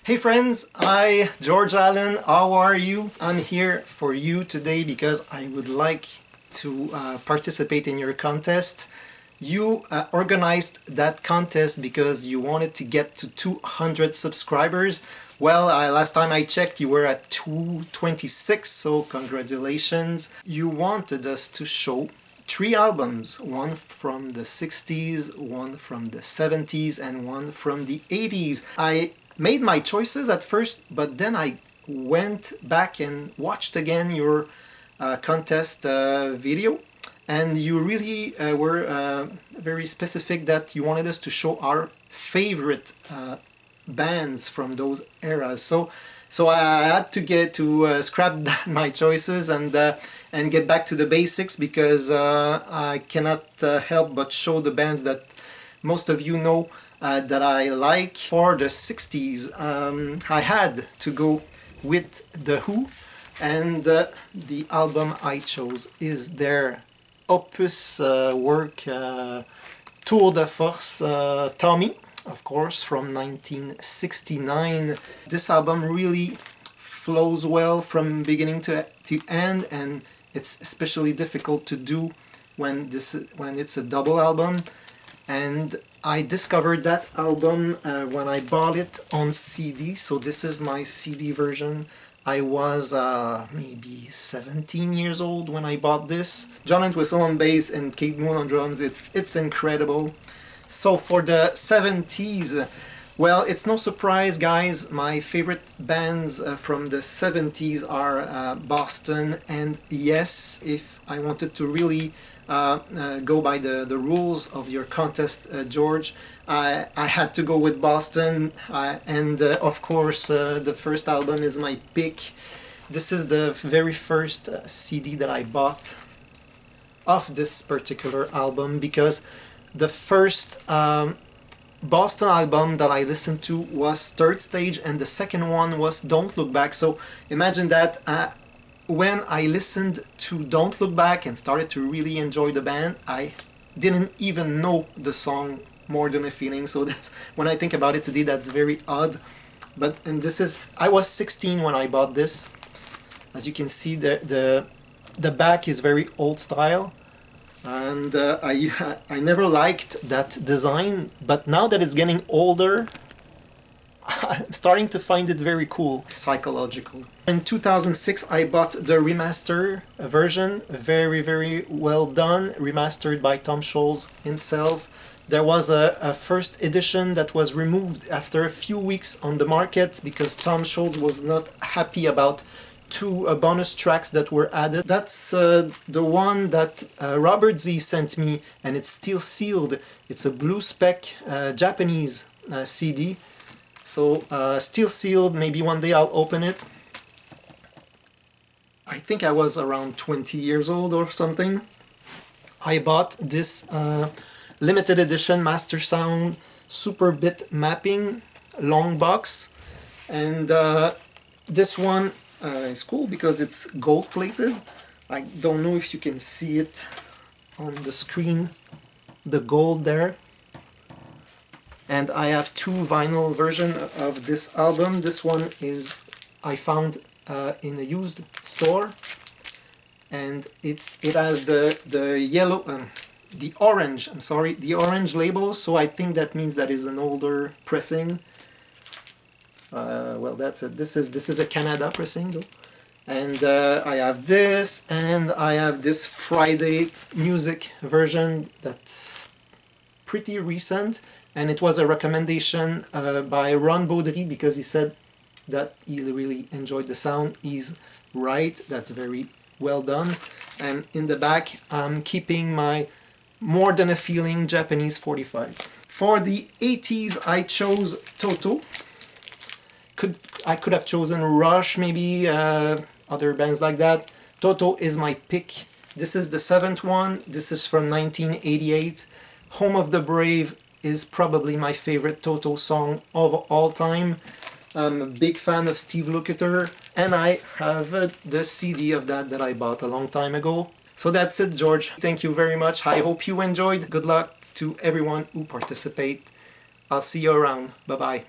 Hey friends, hi, George Allen, how are you? I'm here for you today because I would like to participate in your contest. You organized that contest because you wanted to get to 200 subscribers. Well, last time I checked you were at 226, so congratulations. You wanted us to show 3 albums, one from the 60s, one from the 70s, and one from the 80s. I made my choices at first, but then I went back and watched again your contest video, and you really were very specific that you wanted us to show our favorite bands from those eras. So I had to get to scrap my choices and get back to the basics, because I cannot help but show the bands that most of you know that I like. For the 60s, I had to go with The Who, and the album I chose is their opus work, Tour de Force, Tommy, of course, from 1969. This album really flows well from beginning to end, and it's especially difficult to do when it's a double album. And I discovered that album when I bought it on CD, so this is my CD version. I was maybe 17 years old when I bought this. John Entwistle on bass and Kate Moon on drums. It's incredible. So for the 70s, well, it's no surprise, guys, my favorite bands from the 70s are Boston and Yes. If I wanted to really go by the rules of your contest, George, I had to go with Boston, and of course the first album is my pick. This is the very first CD that I bought of this particular album, because the first Boston album that I listened to was Third Stage, and the second one was Don't Look Back. So imagine that when I listened to Don't Look Back and started to really enjoy the band, I didn't even know the song More Than a Feeling. So that's, when I think about it today, that's very odd. And this is, I was 16 when I bought this. As you can see, the back is very old style, and I never liked that design, but now that it's getting older, I'm starting to find it very cool, psychological. In 2006 I bought the remaster version, very well done, remastered by Tom Scholz himself. There was a first edition that was removed after a few weeks on the market because Tom Scholz was not happy about 2 bonus tracks that were added. That's the one that Robert Z sent me, and it's still sealed. It's a blue spec Japanese CD. So still sealed, maybe one day I'll open it. I think I was around 20 years old or something. I bought this limited edition Master Sound Super Bit Mapping long box, and this one is cool because it's gold plated. I don't know if you can see it on the screen, the gold there. And I have 2 vinyl versions of this album. This one is I found in a used store, and it has the yellow, the orange label. So I think that means that is an older pressing. Well, that's it. This is a Canada pressing though. And I have this, and I have this Friday music version that's pretty recent, and it was a recommendation by Ron Baudry, because he said that he really enjoyed the sound. He's right, that's very well done. And in the back I'm keeping my More Than a Feeling Japanese 45. For the 80s I chose Toto. I could have chosen Rush, maybe, other bands like that. Toto is my pick. This is the 7th one. This is from 1988. Home of the Brave is probably my favorite Toto song of all time. I'm a big fan of Steve Lukather, and I have the CD of that I bought a long time ago. So that's it, George. Thank you very much. I hope you enjoyed. Good luck to everyone who participate. I'll see you around. Bye-bye.